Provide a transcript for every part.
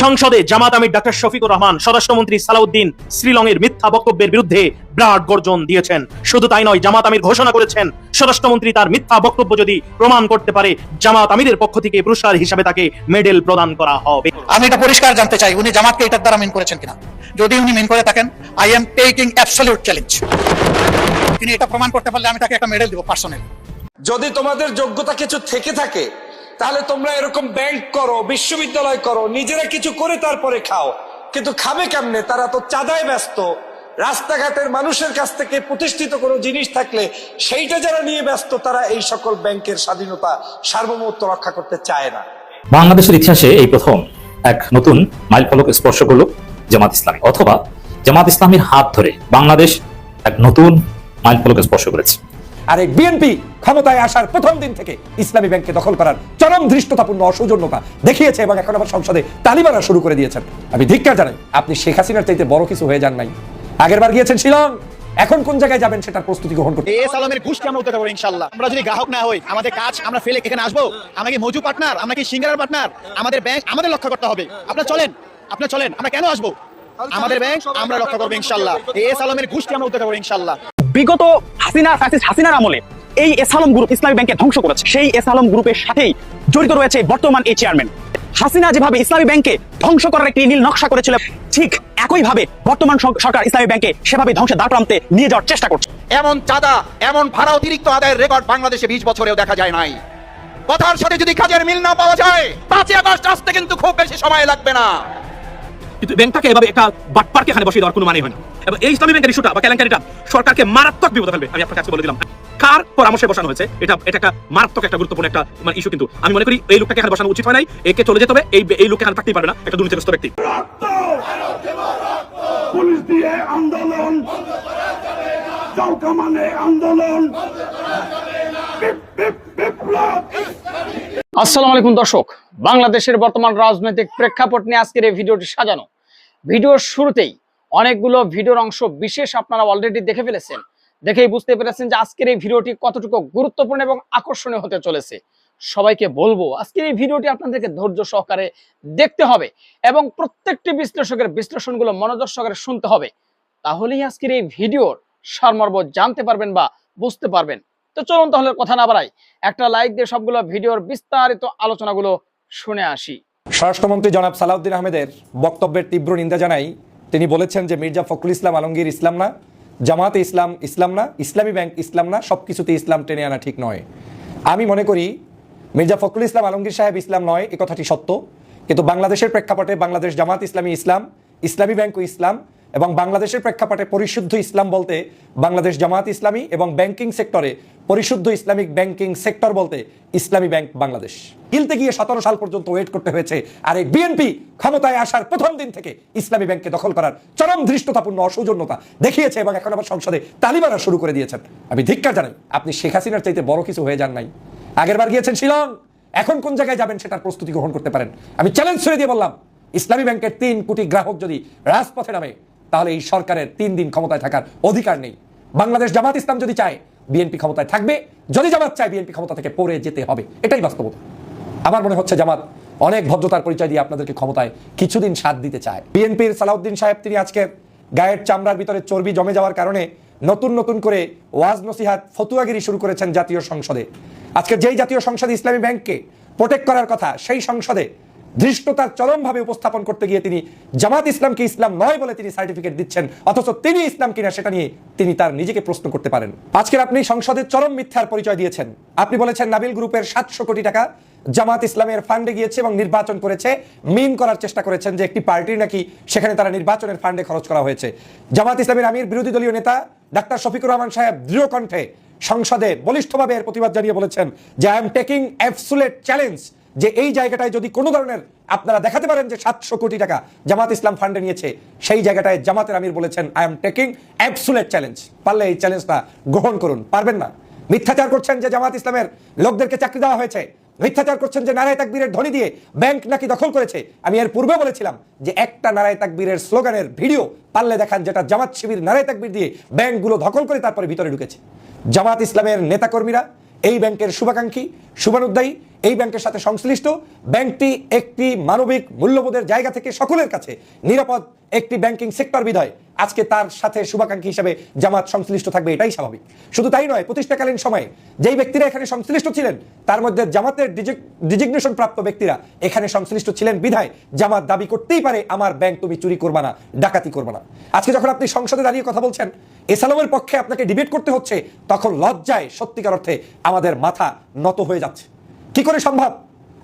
সংসদে জামাত আমির ডক্টর শফিকুর রহমান, স্বরাষ্ট্রমন্ত্রী সালাউদ্দিন শ্রীলংয়ের মিথ্যা বক্তব্যের বিরুদ্ধে বিরাট গর্জন দিয়েছেন। শুধু তাই নয়, জামাত আমির ঘোষণা করেছেন স্বরাষ্ট্রমন্ত্রী তার মিথ্যা বক্তব্য যদি প্রমাণ করতে পারে, জামাত আমিরের পক্ষ থেকে পুরস্কার হিসাবে তাকে মেডেল প্রদান করা হবে। আমি এটা পরিষ্কার জানতে চাই, উনি জামাতকে এটার দ্বারা মেন করেছেন কিনা। যদি উনি মেন করে থাকেন, I am taking absolute challenge. তিনি এটা প্রমাণ করতে পারলে আমি তাকে একটা মেডেল দেব পার্সোনালি। যদি তোমাদের যোগ্যতা কিছু থেকে থাকে, তাহলে তোমরা এরকম ব্যাংক করো, বিশ্ববিদ্যালয় করো, নিজেরা কিছু করে তারপরে খাও। কিন্তু খাবে কেমনে? তারা তো চাঁদায় ব্যস্ত। রাস্তাঘাটের মানুষের কাছ থেকে প্রতিষ্ঠিত কোনো জিনিস থাকলে সেইটা যারা নিয়ে ব্যস্ত, তারা এই সকল ব্যাংকের স্বাধীনতা, সার্বভৌমত্ব রক্ষা করতে চায় না। বাংলাদেশের ইতিহাসে এই প্রথম এক নতুন মাইলফলক স্পর্শ করল জামাত ইসলামী, অথবা জামাত ইসলামীর হাত ধরে বাংলাদেশ এক নতুন মাইলফলক স্পর্শ করেছে। আর এই বিএনপি ক্ষমতায় আসার প্রথম দিন থেকে ইসলামী ব্যাংককে দখল করার চরম ধৃষ্টতাপূর্ণ অসৌজন্যতা দেখিয়েছে এবং এখন আবার সংসদে তালি মারা শুরু করে দিয়েছেন। আমি ধিক্কার জানাই, আপনি শেখ হাসিনার চাইতে বড় কিছু হয়ে যান নাই। আগের বার গিয়েছেন শিলং, এখন কোন জায়গায় যাবেন সেটার প্রস্তুতি গ্রহণ করতে। এস আলমের ঘুষকে আমরা উঠতে পারবো ইনশাআল্লাহ। আমরা যদি গ্রাহক না হই, আমাদের কাজ আমরা ফেলে এখানে আসবো, আমরা কি মজু পার্টনার, আমরা কি সিঙ্গারার পার্টনার? আমাদের ব্যাংক আমাদের রক্ষা করতে হবে। আপনারা চলেন, আমরা কেন আসবো? আমাদের ব্যাংক আমরা রক্ষা করবো ইনশাআল্লাহ। এস আলমের ঘুষকে আমরা উঠতে পারবো ইনশাআল্লাহ। বিগত হাসিনার আমলে এই এস আলম গ্রুপ ইসলামী ব্যাংকে ধ্বংস করেছে। সেই এস আলম গ্রুপের সাথেই জড়িত রয়েছে বর্তমান এই চেয়ারম্যান। হাসিনা যেভাবে ইসলামী ব্যাংকে ধ্বংস করার একটি নীল নকশা করেছিল, ঠিক একইভাবে বর্তমান সরকার ইসলামী ব্যাংকে সেভাবে ধ্বংসের দ্বারপ্রান্তে নিয়ে যাওয়ার চেষ্টা করছে। এমন চাঁদা, এমন ভাড়া অতিরিক্ত আদায়ের রেকর্ড বাংলাদেশে 20 বছরেও দেখা যায় নাই। কথার সাথে যদি কাজের মিল না পাওয়া যায়, 5 আগস্ট আসতে কিন্তু খুব বেশি সময় লাগবে না। কিন্তু ব্যাংকটাকে এভাবে একটা বাটপারকে এখানে বসিয়ে দেওয়ার কোনো মানে হয় না। এবং এই ইসলামী ব্যাংকের ইস্যুটা বা কেলেঙ্কারিটা সরকারকে মারাত্মক বিপদে ফেলবে। আমি আপনার কাছে বলে দিলাম, কার পরামর্শে বসানো হয়েছে এটা একটা মারাত্মক একটা গুরুত্বপূর্ণ একটা ইস্যু। কিন্তু আমি মনে করি এই লোকটাকে এখানে বসানো উচিত হয় নাই, একে চলে যেতে হবে। এই লোক এখানে থাকতেই পারবে না, একটা দুর্নীতিগ্রস্ত ব্যক্তি। পুলিশ দিয়ে আন্দোলন, চৌকামানে আন্দোলন, বিপ্লব। আসসালামু আলাইকুম দর্শক, বাংলাদেশের বর্তমান রাজনৈতিক প্রেক্ষাপট নিয়ে আজকের এই ভিডিওটি সাজানো। ভিডিওর শুরুতেই অনেকগুলো ভিডিওর অংশ বিশেষ আপনারা অলরেডি দেখে ফেলেছেন, দেখেই বুঝতে পেরেছেন যে আজকের এই ভিডিওটি কতটুকু গুরুত্বপূর্ণ এবং আকর্ষণীয় হতে চলেছে। সবাইকে বলবো আজকের এই ভিডিওটি আপনাদেরকে ধৈর্য সহকারে দেখতে হবে এবং প্রত্যেকটি বিশ্লেষকের বিশ্লেষণগুলো মনোযোগ সহকারে শুনতে হবে। তাহলেই আজকের এই ভিডিওর সারমর্ম জানতে পারবেন বা বুঝতে পারবেন। তো চলুন তাহলে কথা না বাড়াই, একটা লাইক দিয়ে সবগুলো ভিডিওর বিস্তারিত আলোচনাগুলো শুনে আসি। স্বরাষ্ট্রমন্ত্রী জনাব সালাউদ্দিন আহমেদের বক্তব্যের তীব্র নিন্দা জানাই। তিনি বলেছেন যে মির্জা ফখরুল ইসলাম আলমগীর ইসলাম না, জামাতে ইসলাম ইসলাম না, ইসলামী ব্যাংক ইসলাম না, সবকিছুতে ইসলাম টেনে আনা ঠিক নয়। আমি মনে করি মির্জা ফখরুল ইসলাম আলমগীর সাহেব ইসলাম নয়, এ কথাটি সত্য। কিন্তু বাংলাদেশের প্রেক্ষাপটে বাংলাদেশ জামাত ইসলামী ইসলাম, ইসলামী ব্যাংকও ইসলাম, এবং বাংলাদেশের প্রেক্ষাপটে পরিশুদ্ধ ইসলাম বলতে বাংলাদেশ জামাত ইসলামী, এবং ব্যাংকিং সেক্টরে পরিশুদ্ধ ইসলামিক ব্যাংকিং সেক্টর বলতে ইসলামী ব্যাংক বাংলাদেশ। গিলতে গিয়ে 17 সাল পর্যন্ত ওয়েট করতে হয়েছে। আর এই বিএনপি ক্ষমতায় আসার প্রথম দিন থেকে ইসলামী ব্যাংককে দখল করার চরম ধৃষ্টতাপূর্ণ অসৌজন্যতা দেখিয়েছে এবং এখন আবার সংসদে তালি মারা শুরু করে দিয়েছেন। আমি ধিক্কার জানাই, আপনি শেখ হাসিনার চাইতে বড় কিছু হয়ে যান নাই। আগের বার গিয়েছেন শিলং, এখন কোন জায়গায় যাবেন সেটার প্রস্তুতি গ্রহণ করতে পারেন। আমি চ্যালেঞ্জ ছেড়ে দিয়ে বললাম, ইসলামী ব্যাংকের 3 কোটি গ্রাহক যদি রাজপথে নামে, তাহলে এই সরকারের 3 দিন ক্ষমতায় থাকার অধিকার নেই। বাংলাদেশ জামাত ইসলাম যদি চায় বিএনপি ক্ষমতায় থাকবে, যদি জামাত চায় বিএনপি ক্ষমতা থেকে পড়ে যেতে হবে। এটাই বাস্তবতা। আমার মনে হচ্ছে জামাত অনেক ভদ্রতার পরিচয় দিয়ে আপনাদেরকে ক্ষমতায় কিছুদিন সাথ দিতে চায়। বিএনপির সালাউদ্দিন সাহেব তিনি আজকে গায়ের চামড়ার ভিতরে চর্বি জমে যাওয়ার কারণে নতুন করে ওয়াজ নসিহাত ফতুয়াগিরি শুরু করেছেন জাতীয় সংসদে। আজকে যেই জাতীয় সংসদে ইসলামী ব্যাংককে প্রোটেক্ট করার কথা, সেই সংসদে ধৃষ্টতার চরমভাবে উপস্থাপন করতে গিয়ে তিনি জামাত ইসলামকে ইসলাম নয় বলে তিনি সার্টিফিকেট দিচ্ছেন, অথচ তিনি ইসলাম কিনা সেটা নিয়ে তিনি তার নিজেকে প্রশ্ন করতে পারেন। আজকে আপনি সংসদের চরম মিথ্যার পরিচয় দিয়েছেন। আপনি বলেছেন নাবিল গ্রুপের 700 কোটি টাকা জামাত ইসলামের ফান্ডে গিয়েছে এবং নির্বাচন করেছে। মিন করার চেষ্টা করেছেন যে একটি পার্টির নাকি সেখানে তারা নির্বাচনের ফান্ডে খরচ করা হয়েছে। জামাত ইসলামের আমির বিরোধী দলীয় নেতা ডাক্তার শফিকুর রহমান সাহেব দৃঢ় কণ্ঠে সংসদে বলিষ্ঠভাবে এর প্রতিবাদ জানিয়ে বলেছেন যে I am taking absolute challenge, যে এই জায়গাটায় যদি কোনো ধরনের আপনারা দেখাতে পারেন যে 700 কোটি টাকা জামাত ইসলাম ফান্ডে নিয়েছে, সেই জায়গাটায় জামাতের আমির বলেছেন I am taking absolute challenge. পারলে এই চ্যালেঞ্জটা গ্রহণ করুন। পারবেন না? মিথ্যাচার করছেন যে জামাত ইসলামের লোকদেরকে চাকরি দেওয়া হয়েছে, মিথ্যাচার করছেন যে নারায়ে তাকবীরের ধ্বনি দিয়ে ব্যাংক নাকি দখল করেছে। আমি এর পূর্বে বলেছিলাম যে একটা নারায়ে তাকবীরের স্লোগানের ভিডিও পারলে দেখান যেটা জামাত শিবির নারায়ে তাকবীর দিয়ে ব্যাংকগুলো দখল করে তারপরে ভিতরে ঢুকেছে। জামাত ইসলামের নেতাকর্মীরা এই ব্যাংকের শুভাকাঙ্ক্ষী, শুভানুদ্দায়ী এই ব্যাংকের সাথে সংশ্লিষ্ট। ব্যাংকটি একটি মানবিক মূল্যবোধের জায়গা থেকে সকলের কাছে নিরাপদ একটি ব্যাংকিং সেক্টর বিধায় আজকে তার সাথে শুভাকাঙ্ক্ষী হিসেবে জামাত সংশ্লিষ্ট থাকবে, এটাই স্বাভাবিক। শুধু তাই নয়, প্রতিষ্ঠাকালীন সময়ে যেই ব্যক্তিরা এখানে সংশ্লিষ্ট ছিলেন তার মধ্যে জামাতের ডিজিগনেশন প্রাপ্ত ব্যক্তিরা এখানে সংশ্লিষ্ট ছিলেন বিধায় জামাত দাবি করতেই পারে আমার ব্যাংক তুমি চুরি করবা না, ডাকাতি করবা না। আজকে যখন আপনি সংসদে দাঁড়িয়ে কথা বলছেন, এসালামের পক্ষে আপনাকে ডিবেট করতে হচ্ছে, তখন লজ্জায় সত্যিকার অর্থে আমাদের মাথা নত হয়ে যাচ্ছে। কি করে সম্ভব?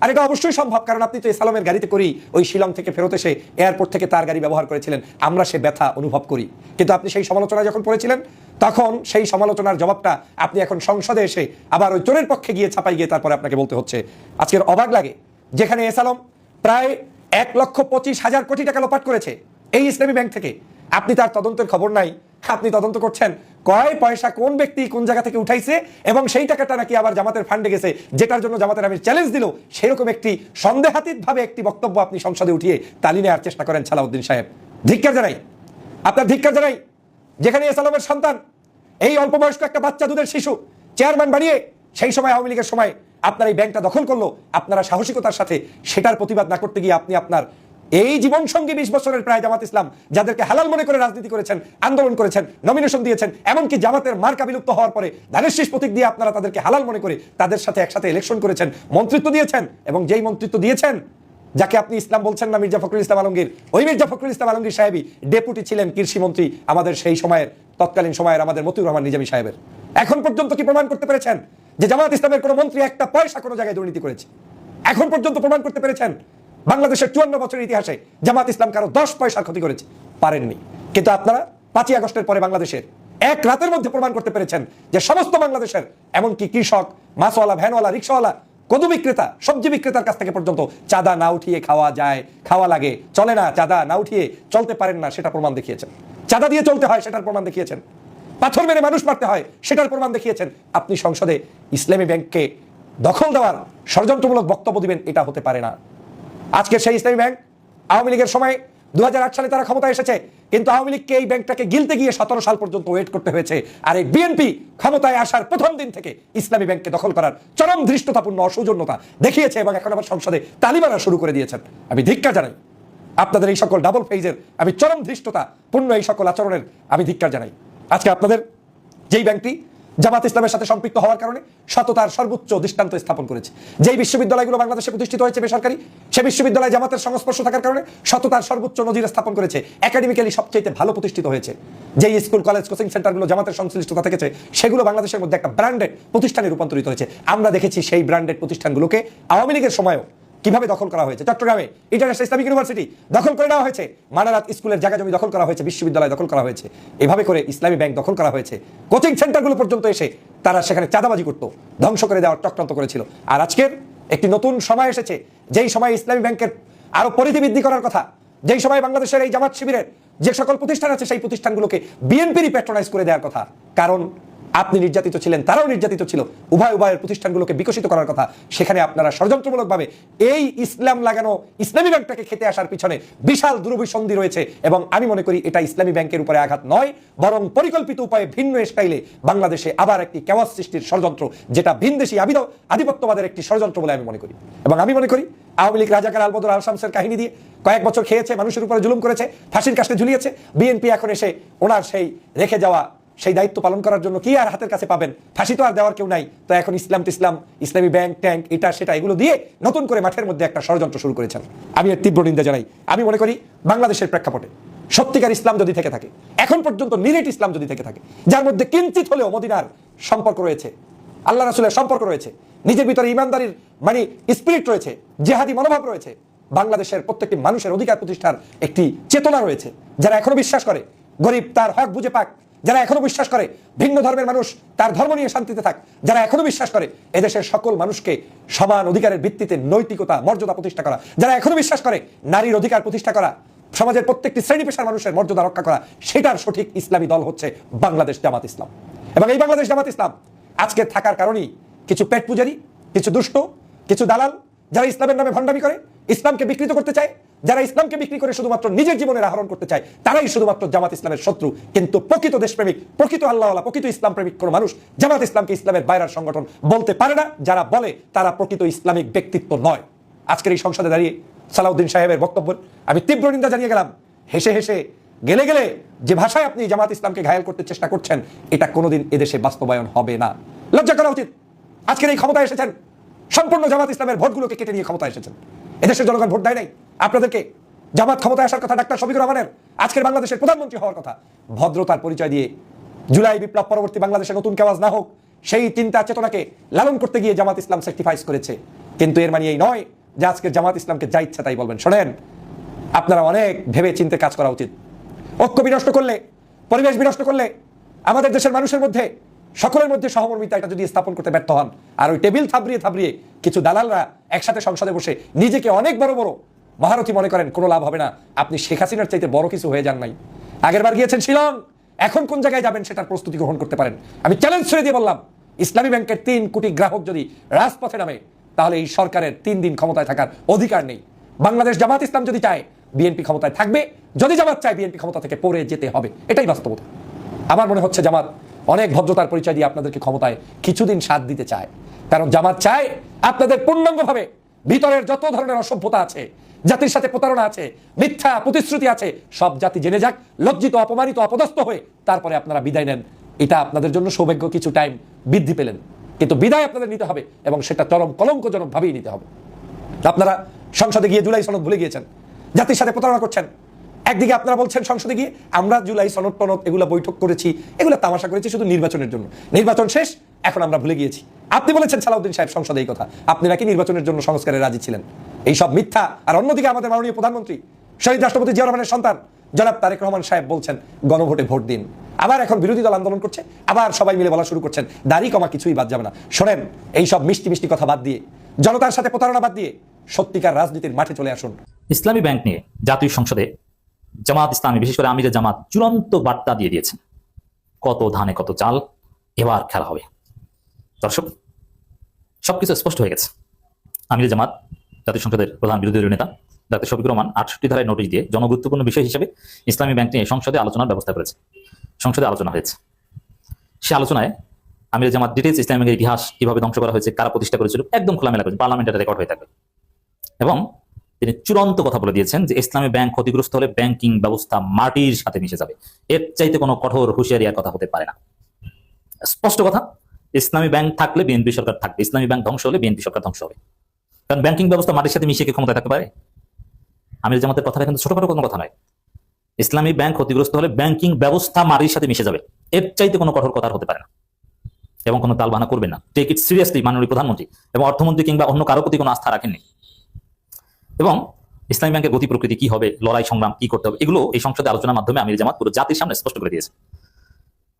আর এটা অবশ্যই সম্ভব, কারণ আপনি তো ইসলামের গাড়িতে করেই ওই শিলং থেকে ফেরত এসে এয়ারপোর্ট থেকে তার গাড়ি ব্যবহার করেছিলেন। আমরা সে ব্যথা অনুভব করি, কিন্তু আপনি সেই সমালোচনা যখন পড়েছিলেন তখন সেই সমালোচনার জবাবটা আপনি এখন সংসদে এসে আবার ওই চোরের পক্ষে গিয়ে ছাপাই গিয়ে তারপরে আপনাকে বলতে হচ্ছে। আজকের অবাক লাগে, যেখানে এসালাম প্রায় 1,25,000 কোটি টাকা লোপাট করেছে এই ইসলামী ব্যাংক থেকে, আপনি তার তদন্তের খবর নাই। আপনি তদন্ত করছেন কয় পয়সা কোন ব্যক্তি কোন জায়গা থেকে উঠাইছে এবং সেই টাকাটা নাকি আবার জামাতের ফান্ডে গেছে, যেটার জন্য জামাতের আমির চ্যালেঞ্জ দিল। সেরকম একটি সন্দেহাতীত ভাবে একটি বক্তব্য আপনি সংসদে উঠিয়ে তালি নেওয়ার চেষ্টা করেন। সালাউদ্দিন সাহেব, ধিক্কার জানাই, আপনার ধিক্কার জানাই। যেখানে এসালামের সন্তান, এই অল্প বয়স্ক একটা বাচ্চা দুধের শিশু চেয়ারম্যান বানিয়ে সেই সময় আওয়ামী লীগের সময় আপনার এই ব্যাংকটা দখল করলো, আপনারা সাহসিকতার সাথে সেটার প্রতিবাদ না করতে গিয়ে আপনি আপনার এই জীবন সঙ্গী 20 বছরের প্রায় জামাত ইসলাম, যাদেরকে হালাল মনে করে রাজনীতি করেছেন, আন্দোলন করেছেন, নমিনেশন দিয়েছেন, এমনকি জামাতের মার্কা বিলুপ্ত হওয়ার পরে ধানের শীষ প্রতীক দিয়ে আপনারা তাদেরকে হালাল মনে করে তাদের সাথে একসাথে ইলেকশন করেছেন, মন্ত্রিত্ব দিয়েছেন, এবং যেই মন্ত্রিত্ব দিয়েছেন যাকে আপনি ইসলাম বলছেন না, মির্জা ফখরুল ইসলাম আলমগীর, ওই মির্জা ফখরুল ইসলাম আলমগীর সাহেবই ডেপুটি ছিলেন কৃষি মন্ত্রী আমাদের সেই সময়ের তৎকালীন সময়ের আমাদের মতিউর রহমান নিজামী সাহেবের। এখন পর্যন্ত কি প্রমাণ করতে পেরেছেন যে জামাত ইসলামের কোনো মন্ত্রী একটা পয়সা কোনো জায়গায় দুর্নীতি করেছে? এখন পর্যন্ত প্রমাণ করতে পেরেছেন বাংলাদেশের 54 বছরের ইতিহাসে জামাত ইসলাম কারো 10 পয়সার ক্ষতি করেছে? পারেননি। কিন্তু আপনারা 5ই আগস্টের পরে বাংলাদেশের এক রাতের মধ্যে প্রমাণ করতে পেরেছেন যে সমস্ত বাংলাদেশের এমনকি কৃষক, মাছওয়ালা, ভ্যানওয়ালা, রিক্সাওয়ালা, কদু বিক্রেতা, সবজি বিক্রেতার কাছ থেকে পর্যন্ত চাঁদা না উঠিয়ে খাওয়া যায়, খাওয়া লাগে, চলে না, চাঁদা না উঠিয়ে চলতে পারেন না, সেটা প্রমাণ দেখিয়েছেন। চাঁদা দিয়ে চলতে হয় সেটার প্রমাণ দেখিয়েছেন। পাথর মেরে মানুষ মারতে হয় সেটার প্রমাণ দেখিয়েছেন। আপনি সংসদে ইসলামী ব্যাংককে দখল দেওয়ার ষড়যন্ত্রমূলক বক্তব্য দিবেন, এটা হতে পারে না। আজকে সেই ইসলামী ব্যাংক আওয়ামী লীগের সময় 2008 সালে তারা ক্ষমতায় এসেছে, কিন্তু আওয়ামী লীগকে এই ব্যাংকটাকে গিলতে গিয়ে 17 সাল পর্যন্ত ওয়েট করতে হয়েছে। আর এই বিএনপি ক্ষমতায় আসার প্রথম দিন থেকে ইসলামী ব্যাংককে দখল করার চরম ধৃষ্টতাপূর্ণ অসৌজন্যতা দেখিয়েছে এবং এখন আবার সংসদে তালি মারা শুরু করে দিয়েছেন। আমি ধিক্কার জানাই আপনাদের এই সকল ডাবল ফেজের, আমি চরম ধৃষ্টতা পূর্ণ এই সকল আচরণের আমি ধিক্কার জানাই। আজকে আপনাদের যেই ব্যাংকটি জামাত ইসলামের সাথে সম্পৃক্ত হওয়ার কারণে সততার সর্বোচ্চ দৃষ্টান্ত স্থাপন করেছে, যেই বিশ্ববিদ্যালয়গুলো বাংলাদেশে প্রতিষ্ঠিত হয়েছে বেসরকারি, সে বিশ্ববিদ্যালয় জামাতের সংস্পর্শ থাকার কারণে সততার সর্বোচ্চ নজির স্থাপন করেছে, একাডেমিক্যালি সবচেয়ে ভালো প্রতিষ্ঠিত হয়েছে। যেই স্কুল, কলেজ, কোচিং সেন্টারগুলো জামাতের সংশ্লিষ্টতা থেকেছে সেগুলো বাংলাদেশের মধ্যে একটা ব্র্যান্ডেড প্রতিষ্ঠানে রূপান্তরিত হয়েছে। আমরা দেখেছি সেই ব্র্যান্ডেড প্রতিষ্ঠানগুলোকে আওয়ামী লীগের সময়ও কিভাবে দখল করা হয়েছে। চট্টগ্রামে ইন্টারন্যাশনাল ইসলামিক ইউনিভার্সিটি দখল করে নেওয়া হয়েছে, মানারাত স্কুলের জায়গা জমি দখল করা হয়েছে, বিশ্ববিদ্যালয় দখল করা হয়েছে, এভাবে করে ইসলামী ব্যাংক দখল করা হয়েছে। কোচিং সেন্টারগুলো পর্যন্ত এসে তারা সেখানে চাঁদাবাজি করত, ধ্বংস করে দেওয়ার চক্রান্ত করেছিল। আর আজকের একটি নতুন সময় এসেছে, যেই সময় ইসলামী ব্যাংকের আরো পরিধি বৃদ্ধি করার কথা, যেই সময় বাংলাদেশের এই জামাত শিবিরের যে সকল প্রতিষ্ঠান আছে সেই প্রতিষ্ঠানগুলোকে বিএনপিরই প্যাট্রোনাইজ করে দেওয়ার কথা। কারণ আপনি নির্যাতিত ছিলেন, তারাও নির্যাতিত ছিল, উভয়ের প্রতিষ্ঠানগুলোকে বিকশিত করার কথা। সেখানে আপনারা ষড়যন্ত্রমূলকভাবে এই ইসলাম লাগানো ইসলামী ব্যাংকটাকে খেতে আসার পিছনে বিশাল দুরভিসন্ধি রয়েছে এবং আমি মনে করি এটা ইসলামী ব্যাংকের উপরে আঘাত নয়, বরং পরিকল্পিত উপায়ে ভিন্ন স্টাইলে বাংলাদেশে আবার একটি কেওয়াস সৃষ্টির ষড়যন্ত্র, যেটা ভিনদেশি আধিপত্যবাদের একটি ষড়যন্ত্র বলে আমি মনে করি। এবং আমি মনে করি আওয়ামী লীগ রাজাকার আলবদর আল শামসের কাহিনী দিয়ে কয়েক বছর খেয়েছে, মানুষের উপরে জুলুম করেছে, ফাঁসির কাস্টে ঝুলিয়েছে। বিএনপি এখন এসে ওনার সেই রেখে যাওয়া সেই দায়িত্ব পালন করার জন্য কি আর হাতের কাছে পাবেন? ফাঁসি তো আর দেওয়ার কেউ নাই, তো এখন ইসলামী ব্যাংক ট্যাঙ্ক এটা সেটা এগুলো দিয়ে নতুন করে মাঠের মধ্যে একটা ষড়যন্ত্র শুরু করেছেন। আমি এর তীব্র নিন্দা জানাই। আমি মনে করি বাংলাদেশের প্রেক্ষাপটে সত্যিকার ইসলাম যদি থেকে থাকে, এখন পর্যন্ত নিরেট ইসলাম যদি থেকে থাকে, যার মধ্যে কিঞ্চিত হলেও মদিনার সম্পর্ক রয়েছে, আল্লাহ রাসূলের সম্পর্ক রয়েছে, নিজের ভিতরে ইমানদারির স্পিরিট রয়েছে, জেহাদি মনোভাব রয়েছে, বাংলাদেশের প্রত্যেকটি মানুষের অধিকার প্রতিষ্ঠার একটি চেতনা রয়েছে, যারা এখনো বিশ্বাস করে গরিব তার হক বুঝে পাক, যারা এখনো বিশ্বাস করে ভিন্ন ধর্মের মানুষ তার ধর্ম নিয়ে শান্তিতে থাক, যারা এখনো বিশ্বাস করে এদেশের সকল মানুষকে সমান অধিকারের ভিত্তিতে নৈতিকতা মর্যাদা প্রতিষ্ঠা করা, যারা এখনো বিশ্বাস করে নারীর অধিকার প্রতিষ্ঠা করা, সমাজের প্রত্যেকটি শ্রেণী পেশার মানুষের মর্যাদা রক্ষা করা, সেটার সঠিক ইসলামী দল হচ্ছে বাংলাদেশ জামাত ইসলাম। এবং এই বাংলাদেশ জামাত ইসলাম আজকে থাকার কারণেই কিছু পেট পূজারি, কিছু দুষ্ট, কিছু দালাল, যারা ইসলামের নামে ভণ্ডামি করে, ইসলামকে বিকৃত করতে চায়, যারা ইসলামকে বিক্রি করে শুধুমাত্র নিজের জীবনের আহরণ করতে চায় তারাই শুধুমাত্র জামাত ইসলামের শত্রু। কিন্তু প্রকৃত দেশপ্রেমিক, প্রকৃত আল্লাহওয়ালা, প্রকৃত ইসলাম প্রেমিক কোন মানুষ জামাত ইসলামকে ইসলামের বাইরের সংগঠন বলতে পারে না। যারা বলে তারা প্রকৃত ইসলামিক ব্যক্তিত্ব নয়। আজকের এই সংসদে দাঁড়িয়ে সালাউদ্দিন সাহেবের বক্তব্য আমি তীব্র নিন্দা জানিয়ে গেলাম। হেসে হেসে গেলে গেলে যে ভাষায় আপনি জামাত ইসলামকে ঘায়াল করতে চেষ্টা করছেন, এটা কোনোদিন এদেশে বাস্তবায়ন হবে না। লজ্জা করা উচিত। আজকের এই ক্ষমতায় এসেছেন, সম্পূর্ণ জামাত ইসলামের ভোটগুলোকে কেটে নিয়ে ক্ষমতায় এসেছেন। এদেশের জনগণ ভোট দেয় নাই আপনাদেরকে। জামাত ক্ষমতায় আসার কথা ডাক্তার শফিকুর রহমানের, আজকের বাংলাদেশের প্রধানমন্ত্রী হওয়ার কথা। ভদ্রতার পরিচয় দিয়ে জুলাই বিপ্লব পরবর্তী বাংলাদেশে নতুন কেওয়াজ না হোক, সেই চিন্তা চেতনাকে লালন করতে গিয়ে জামাত ইসলাম স্যাক্রিফাইস করেছে। কিন্তু এর মানে এই নয় যে আজকের জামাত ইসলামকে যা ইচ্ছা তাই বলবেন। শোনেন, আপনারা অনেক ভেবে চিন্তে কাজ করা উচিত। ঐক্য বিনষ্ট করলে, পরিবেশ বিনষ্ট করলে, আমাদের দেশের মানুষের মধ্যে, সকলের মধ্যে সহমর্মিতা এটা যদি স্থাপন করতে ব্যর্থ হন, আর ওই টেবিল থাবড়িয়ে থাবড়িয়ে কিছু দালালরা একসাথে সংসদে বসে নিজেকে অনেক বড় বড় মহারথী মনে করেন, কোনো লাভ হবে না। আপনি শেখ হাসিনার চাইতে বড় কিছু হয়ে যান নাই। আগেরবার গিয়েছেন শিলং, এখন কোন জায়গায় যাবেন সেটার প্রস্তুতি গ্রহণ করতে পারেন। আমি চ্যালেঞ্জ ছেড়ে দিয়ে বললাম, ইসলামী ব্যাংকের 3 কোটি গ্রাহক যদি রাজপথে নামে, তাহলে এই সরকারের 3 দিন ক্ষমতায় থাকার অধিকার নেই। বাংলাদেশ জামাত ইসলাম যদি চায় বিএনপি ক্ষমতায় থাকবে, যদি জামাত চায় বিএনপি ক্ষমতা থেকে পড়ে যেতে হবে। এটাই বাস্তবতা। আমার মনে হচ্ছে জামাত অনেক ভদ্রতার পরিচয় দিয়ে আপনাদেরকে ক্ষমতায় কিছুদিন সাথ দিতে চায়। কারণ জামাত চায় আপনাদের পূর্ণাঙ্গভাবে ভিতরের যত ধরনের অসভ্যতা আছে, জাতির সাথে প্রতারণা আছে, মিথ্যা প্রতিশ্রুতি আছে, সব জাতি জেনে যাক, লজ্জিত, অপমানিত, অপদস্থ হয়ে তারপরে আপনারা বিদায় নেন। এটা আপনাদের জন্য সৌভাগ্য, কিছু টাইম বৃদ্ধি পেলেন। কিন্তু বিদায় আপনাদের নিতে হবে, এবং সেটা চরম কলঙ্কজনক ভাবেই নিতে হবে। আপনারা সংসদে গিয়ে জুলাই সনদ ভুলে গিয়েছেন, জাতির সাথে প্রতারণা করছেন। একদিকে আপনারা বলছেন সংসদে গিয়ে আমরা জুলাই সনদ টনদ এগুলো বৈঠক করেছি, এগুলো তামাশা করেছি শুধু নির্বাচনের জন্য, নির্বাচন শেষ, এখন আমরা ভুলে গিয়েছি। আপনি বলেছেন সালাউদ্দিন সাহেব সংসদে এই কথা, আপনি নাকি নির্বাচনের জন্য সংস্কারে রাজি ছিলেন। এই সব মিথ্যা। আর অন্যদিকে আমাদের মাননীয় প্রধানমন্ত্রী, শহীদ রাষ্ট্রপতি জিয়া রহমানের সন্তান জনাব তারেক রহমান সাহেব বলছেন গণভোটে ভোট দিন। আবার এখন বিরোধী দল আন্দোলন করছে, আবার সবাই মিলে বলা শুরু করছেন দাড়ি কমা কিছুই বাদ যাবে না। শোনেন, এই সব মিষ্টি মিষ্টি কথা বাদ দিয়ে, জনতার সাথে প্রতারণা বাদ দিয়ে সত্যিকার রাজনীতির মাঠে চলে আসুন। ইসলামী ব্যাংক নিয়ে জাতীয় সংসদে জামাত ইসলামী, বিশেষ করে আমিরে জামাত চূড়ান্ত বার্তা দিয়ে দিয়েছেন, কত ধানে কত চাল, এবার খেলা হবে। দর্শক, সবকিছু স্পষ্ট হয়ে গেছে। আমিরে জামাত জাতীয় সংসদের প্রধান বিরোধী দলীয় নেতা ডাক্তার শফিকুর রহমান 68 ধারায় নোটিশ দিয়ে জনগুরুত্বপূর্ণ বিষয় হিসেবে ইসলামী ব্যাংক নিয়ে সংসদে আলোচনার ব্যবস্থা করেছে। সংসদে আলোচনা হয়েছে। সে আলোচনায় আমিরে জামাত ডিটেলস ইসলামী ব্যাংকের ইতিহাস, কিভাবে ধ্বংস করা হয়েছে, কারা প্রতিষ্ঠা করেছিল, একদম খোলামেলা করেছে, পার্লামেন্টে রেকর্ড হয়ে থাকবে। এবং তিনি চূড়ান্ত কথা বলে দিয়েছেন যে ইসলামী ব্যাংক ক্ষতিগ্রস্ত হলে ব্যাংকিং ব্যবস্থা মাটির সাথে মিশে যাবে। এর চাইতে কোনো কঠোর হুঁশিয়ারিয়ার কথা হতে পারে না। স্পষ্ট কথা, ইসলামী ব্যাংক থাকলে বিএনপি সরকার থাকবে, ইসলামী ব্যাংক ধ্বংস হলে বিএনপি সরকার ধ্বংস হবে। কারণ ব্যাংকিং ব্যবস্থা মাটির সাথে মিশিয়ে কি ক্ষমতায় থাকতে পারে? আমির জামাতের কথাটা কিন্তু ছোটখাটো কোনো কথা নয়। ইসলামী ব্যাংক ক্ষতিগ্রস্ত হলে ব্যাংকিং ব্যবস্থা মাটির সাথে মিশে যাবে, এর চাইতে কোনো কঠোর কথা হতে পারে না। এবং কোনো তালবাহানা করবে না। টেক ইট সিরিয়াসলি মাননীয় প্রধানমন্ত্রী এবং অর্থমন্ত্রী কিংবা অন্য কারো প্রতি কোনো আস্থা রাখেননি। এবং ইসলামী ব্যাংকের গতি প্রকৃতি কি হবে, লড়াই সংগ্রাম কি করতে হবে, এগুলো এই সংসদে আলোচনার মাধ্যমে আমির জামাত পুরো জাতির সামনে স্পষ্ট করে দিয়েছে।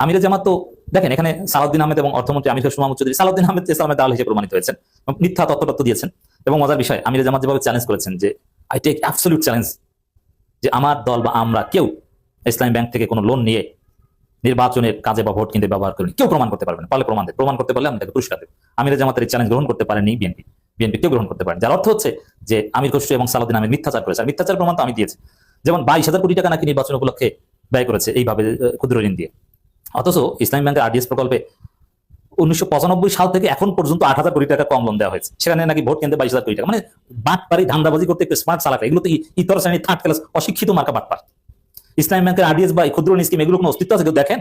আমির জামাত তো দেখেন, এখানে সালাউদ্দিন আহমেদ এবং অর্থমন্ত্রী আমির হোসেন মাহমুদ চৌধুরী সালাউদ্দিন আহমেদ ইসলামের দালাল হিসেবে প্রমাণিত হয়েছেন, মিথ্যা তথ্য দিয়েছেন। এবং মজার বিষয়, আমির জামাত যেভাবে চ্যালেঞ্জ করেছেন যে আই টেক অ্যাবসলিউট চ্যালেঞ্জ, যে আমার দল বা আমরা কেউ ইসলামী ব্যাংক থেকে কোনো লোন নিয়ে নির্বাচনের কাজে বা ভোট কিনতে ব্যবহার করেনি, কেউ প্রমাণ করতে পারবে না। পারলে প্রমাণ করতে পারলে আমি তাকে পুরস্কার দেব। আমির জামাতের এই চ্যালেঞ্জ গ্রহণ করতে পারেনি বিএনপি কেউ গ্রহণ করতে পারেন। যার অর্থ হচ্ছে যে আমির খসরু এবং সালাউদ্দিন আহমেদ মিথ্যাচার করেছে। আর মিথ্যাচার প্রমাণ তো আমি দিয়েছি। যেমন 22,000 কোটি টাকা নাকি নির্বাচন উপলক্ষে ব্যয় করেছে এইভাবে ক্ষুদ্র ঋণ দিয়ে। অথচ ইসলামী ব্যাংকের আরডিএস প্রকল্পে 1995 সাল থেকে এখন পর্যন্ত 8,000 কোটি টাকা কম লোন দেওয়া হয়েছে। সেখানে নাকি ভোট কেন্দ্রে 22,000 কোটি টাকা। মানে বাটপারি, ধান্দাবাজি করতে একটু স্মার্ট চালাক, এগুলো তো ইতর শ্রেণীর থার্ড ক্লাস অশিক্ষিত মার্কা বাটপার। ইসলামী ব্যাংকের আরডিএস বা ক্ষুদ্র ঋণ স্কিম, এগুলো কোনো অস্তিত্ব আছে কেউ দেখেন?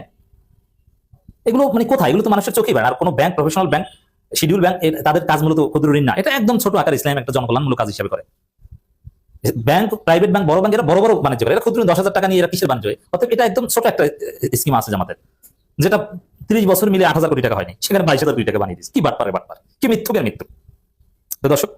এগুলো মানে কোথায়? এগুলো তো মানুষের চোখেই বেড়ে। আর কোনো bank, professional bank, schedule bank, তাদের কাজ মূলত ক্ষুদ্র ঋণ না, এটা একদম ছোট আকার ইসলাম একটা জনকল্যাণমূলক কাজ হিসেবে করে। ব্যাংক, প্রাইভেট ব্যাংক, বড় ব্যাংক, এরা বড় বড় বাণিজ্য করে। এরা ক্ষুদ্র 10,000 টাকা নিয়ে এরা কিসের বাণিজ্য? অর্থাৎ এটা একদম ছোট একটা স্কিম আছে জামাতের, যেটা 30 বছর মিলে 8,000 কোটি টাকা হয়নি, সেখানে 22,000 কোটি টাকা বানিয়ে দিচ্ছে। কি বাটপার, কি মিথ্যুকের মৃত্যু। তো দর্শক,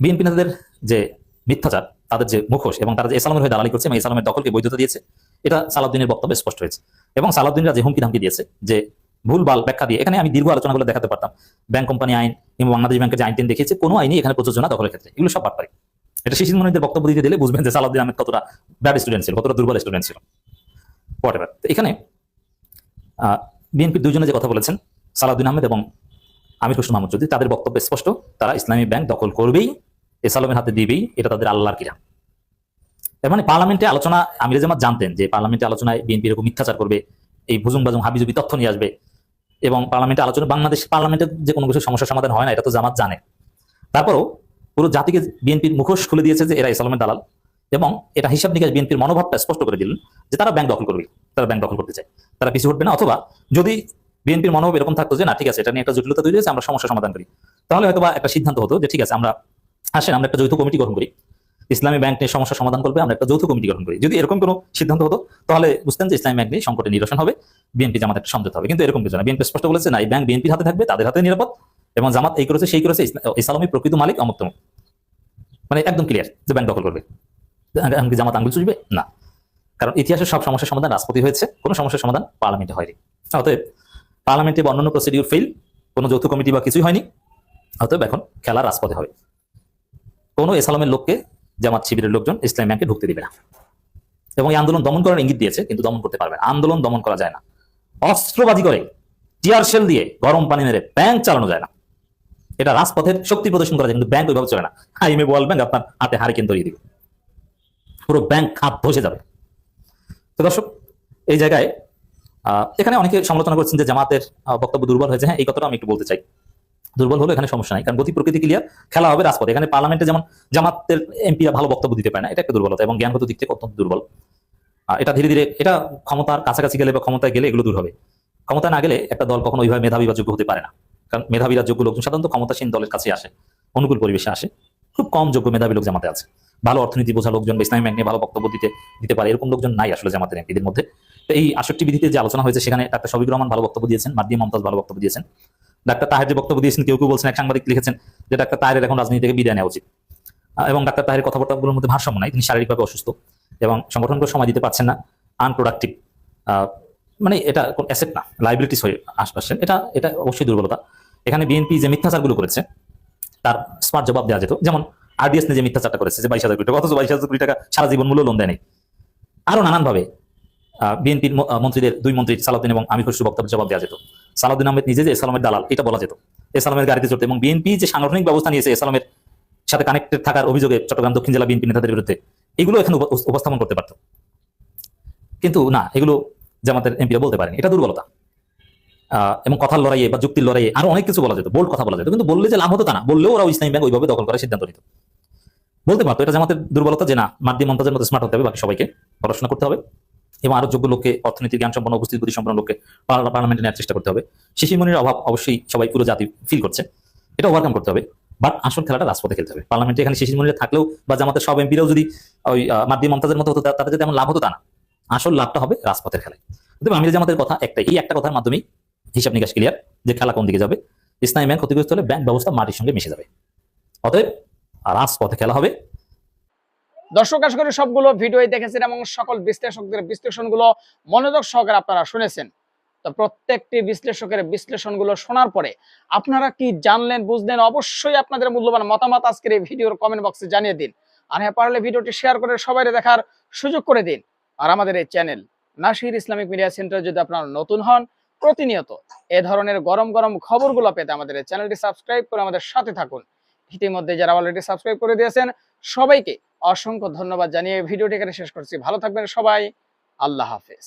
বিএনপি নেতাদের যে মিথ্যাচার, তাদের যে মুখোশ, এবং তারা যে ইসলামের হয়ে দালালি করছে এবং ইসলামের দখলকে বৈধতা দিয়েছে, এটা সালাউদ্দিনের বক্তব্যে স্পষ্ট হয়েছে। এবং সালাউদ্দিনরা যে হুমকি ধামকি দিয়েছে, যে ভুলভাল ব্যাখ্যা দিয়ে, এখানে আমি দীর্ঘ আলোচনাগুলো দেখাতে পারতাম। ব্যাংক কোম্পানি আইন এবং বাংলাদেশ ব্যাংকের যে আইন দেখিয়েছে, কোনো আইনই এখানে প্রযোজনা দখলের ক্ষেত্রে, এগুলো সব বাটপারি। এটা শিশির মনিদের বক্তব্য দিতে দিলে বুঝবেন যে সালাউদ্দিন আহমেদ কতটা ব্যাড স্টুডেন্ট ছিল, কতটা দুর্বল স্টুডেন্ট ছিল। হোয়াটএভার। এখানে বিএনপির দুইজনে যে কথা বলেছেন, সালাউদ্দিন আহমেদ এবং আমির হোসেন মাহমুদ চৌধুরী, তাদের বক্তব্য স্পষ্ট, তারা ইসলামী ব্যাংক দখল করবেই এস আলমের হাতে দিবেই, এটা তাদের আল্লাহর কিরা। এর মানে পার্লামেন্টে আলোচনা, আমির জামাত জানতেন যে পার্লামেন্টে আলোচনায় বিএনপি এরকম মিথ্যাচার করবে, এই ভুজুং বাজুং হাবিজুবি তথ্য নিয়ে আসবে, এবং পার্লামেন্টে আলোচনা, বাংলাদেশ পার্লামেন্টের যে কোনো কিছু সমস্যার সমাধান হয় না, এটা তো জামাত জানে। তারপরও পুরো জাতিকে বিএনপির মুখোশ খুলে দিয়েছে যে এরা এস আলমের দালাল, এবং এটা হিসাব নিকাশ বিএনপির মনোভাবটা স্পষ্ট করে দিলেন যে তারা ব্যাংক দখল করবে, তারা ব্যাংক দখল করতে চায়, তারা পিছু হটবে না। অথবা যদি বিএনপির মনোভাব এরকম থাকতো যে না ঠিক আছে, এটা নিয়ে একটা জটিলতা তৈরি হয়েছে, আমরা সমস্যা সমাধান করি, তাহলে হয়তো একটা সিদ্ধান্ত হতো যে ঠিক আছে, আমরা আমরা একটা যৌথ কমিটি গঠন করি, ইসলামী ব্যাংক নিয়ে সমস্যা সমাধান করবে, আমরা একটা যৌথ কমিটি গঠন করি। যদি এরকম কোনো সিদ্ধান্ত হতো তাহলে বুঝতেন যে ইসলামী ব্যাংক নিয়ে সংকটে নিরসন হবে, বিএনপি জামাত একটা সমঝোতা হবে। কিন্তু এরকম কিছু না, বিএনপি স্পষ্ট বলেছে না, এই ব্যাংক বিএনপির হাতে থাকবে, তাদের হাতে নিরাপদ, এবং জামাত এই করেছে সেই করেছে, ইসলামী প্রকৃত মালিক অমুক তমুক, মানে একদম ক্লিয়ার যে ব্যাংক দখল করবে। এমনকি জামাত আঙ্গুল চুষবে না, কারণ ইতিহাসের সব সমস্যার সমাধান রাজপথে হয়েছে, কোনো সমস্যার সমাধান পার্লামেন্টে হয়নি। অতএব পার্লামেন্টে অন্যান্য প্রসিডিউর ফেল, কোনো যৌথ কমিটি বা কিছুই হয়নি, অতএব এখন খেলা রাজপথে হবে। কোনো এস আলমের লোককে জামাত শিবিরের লোকজন ইসলামী ব্যাংকে ঢুকতে দিবে না, এবং এই আন্দোলন দমন করার ইঙ্গিত দিয়েছে, কিন্তু দমন করতে পারবে না। আন্দোলন দমন করা যায় না, অস্ত্রবাজি করে টিয়ার শেল দিয়ে গরম পানি মেরে ব্যাংক চালানো যায় না। এটা রাজপথের শক্তি প্রদর্শন করা যায়, কিন্তু ব্যাংক ওইভাবে চলে না। আইএমএ ওয়ার্ল্ড ব্যাংক আপনার হাতে হারিকেন ধরিয়ে দিবে, পুরো ব্যাংক খাত ধসে যাবে। তো দর্শক, এই জায়গায় এখানে অনেকে সমালোচনা করছেন যে জামাতের বক্তব্য দুর্বল হয়েছে। হ্যাঁ, এই কথাটা আমি একটু বলতে চাই, দুর্বল হলো এখানে সমস্যা নাই, কারণ গতি প্রকৃতি ক্লিয়ার, খেলা হবে রাজপথে। এখানে পার্লামেন্টে যেমন জামাতের এমপিরা ভালো বক্তব্য দিতে পারে না, এটা একটা দুর্বলতা, এবং জ্ঞানগত দিক থেকে অত্যন্ত দুর্বল। এটা ধীরে ধীরে, এটা ক্ষমতার কাছাকাছি গেলে বা ক্ষমতায় গেলে এগুলো দূর হবে। ক্ষমতায় না গেলে একটা দল কখনো ওইভাবে মেধাবী বা যোগ্য হতে পারে না, কারণ মেধাবীরা যোগ্য লোকজন সাধারণত ক্ষমতাসীন দলের কাছে আসে, অনুকূল পরিবেশে আসে। খুব কম যোগ্য মেধাবী লোক জামাতে আছে। ভালো অর্থনীতি বোঝা লোকজন বা ইসলামী ব্যাংক নিয়ে ভালো বক্তব্য দিতে পারে, এরকম লোকজন নাই আসলে জামাতের এমপিদের মধ্যে। তো এই 68 বিধিতে যে আলোচনা হয়েছে, সেখানে ডাক্তার শফিকুর রহমান ভালো বক্তব্য দিয়েছেন, মার্দিয়া মমতাজ ভালো বক্তব্য দিয়েছেন, ডাক্তার তাহের যে বক্তব্য দিয়েছেন, কেউ কেউ বলছেন, এক সাংবাদিক লিখেছেন যে ডাক্তার তাহের এখন রাজনীতি থেকে বিদায় নেওয়া উচিত, এবং ডাক্তার তাহের কথাবার্তাগুলোর মধ্যে ভারসাম্য নাই, তিনি শারীরিকভাবে অসুস্থ এবং সংগঠনকে সময় দিতে পারছেন না, আনপ্রোডাক্টিভ, মানে এটা কোন অ্যাসেট না, লাইবিলিটিস হয়ে আসছেন। এটা অবশ্যই দুর্বলতা। এখানে বিএনপি যে মিথ্যাচারগুলো করেছে তার স্মার্ট জবাব দেওয়া যেত, যেমন আরডিএস নিয়ে যে মিথ্যাচারটা করেছে যে 22,000 কোটি টাকা, অথচ 22,000 কোটি টাকা সারা জীবন মূল্য লোন দেয়নি। আরো নানানভাবে বিএনপির মন্ত্রীদের, দুই মন্ত্রী সালাউদ্দিন এবং আমির খসরু বক্তব্যের জবাব দেওয়া যেত। সালাউদ্দিন আহমেদ নিজে যে এস আলমের দালাল, এটা বলা যেত, এস আলমের গাড়িতে চড়তে, এবং বিএনপি যে সাংগঠনিক ব্যবস্থা নিয়েছে এস আলমের সাথে কানেক্টেড থাকার অভিযোগে চট্টগ্রাম দক্ষিণ জেলা বিএনপি নেতাদের বিরুদ্ধে, এগুলো এখানে উপস্থাপন করতে পারত। কিন্তু না, এগুলো জামাতের এমপিরা বলতে পারেনি, এটা দুর্বলতা। এবং কথার লড়াইয়ে বা যুক্তির লড়াইয়ে আরো অনেক কিছু বলা যেত, বোল্ড কথা বলা যেত, কিন্তু বললে যে লাভ হতো তা না, বললেও ওরা ইসলামী ব্যাংক ওইভাবে দখল করার সিদ্ধান্ত নিত। বলতে পারতো, এটা জামাতের দুর্বলতা যে না, মার্দি মমতাজের মতো স্মার্ট হতে হবে, বাকি সবাইকে পড়াশোনা করতে হবে, এবং আরো যোগ্য লোককে, অর্থনীতির জ্ঞান সম্পন্ন, উপস্থিত বুদ্ধি সম্পন্ন লোককে পার্লামেন্টে নেওয়ার চেষ্টা করতে হবে। শিশিরমণির অভাব অবশ্যই সবাই, পুরো জাতি ফিল করছে, এটা ওভারকাম করতে হবে। বাট আসল খেলাটা রাজপথে খেলতে হবে। পার্লামেন্টে এখানে শিশিরমণিরা থাকলেও বা জামাতের সব এমপিরাও যদি ওই মার্দি মমতাজের মতো হতো, তাদের যদি তেমন লাভ হতো তা না, আসল লাভটা হবে রাজপথের খেলায়। তবে আমির জামাতের কথা একটাই, এই একটা কথার মাধ্যমেই হিসাব নিকাশ ক্লিয়ার যে খেলা কোন দিকে যাবে। ইসলামী ব্যাংক ক্ষতিগ্রস্ত হলে ব্যাংক ব্যবস্থা মাটির সঙ্গে মিশে যাবে, অতএব রাজপথে খেলা হবে। দর্শক, আশা করি সবগুলো ভিডিওই দেখেছেন এবং সকল বিশ্লেষকদের বিশ্লেষণগুলো মনোযোগ সহকারে আপনারা শুনেছেন। তো প্রত্যেকটি বিশ্লেষকের বিশ্লেষণগুলো শোনার পরে আপনারা কি জানলেন, বুঝলেন, অবশ্যই আপনাদের মূল্যবান মতামত আজকের এই ভিডিওর কমেন্ট বক্সে জানিয়ে দিন। আর হ্যাঁ, পারলে ভিডিওটি শেয়ার করে সবাই দেখার সুযোগ করে দিন। আর আমাদের এই channel Nasir Islamic media centre যদি আপনারা নতুন হন, প্রতিনিয়ত এ ধরনের গরম গরম খবরগুলো পেতে আমাদের এই চ্যানেলটি সাবস্ক্রাইব করে আমাদের সাথে থাকুন। ইতিমধ্যে যারা অলরেডি সাবস্ক্রাইব করে দিয়েছেন সবাইকে অসংখ্য ধন্যবাদ জানিয়ে ভিডিওটি এখানে শেষ করছি। ভালো থাকবেন সবাই, আল্লাহ হাফেজ।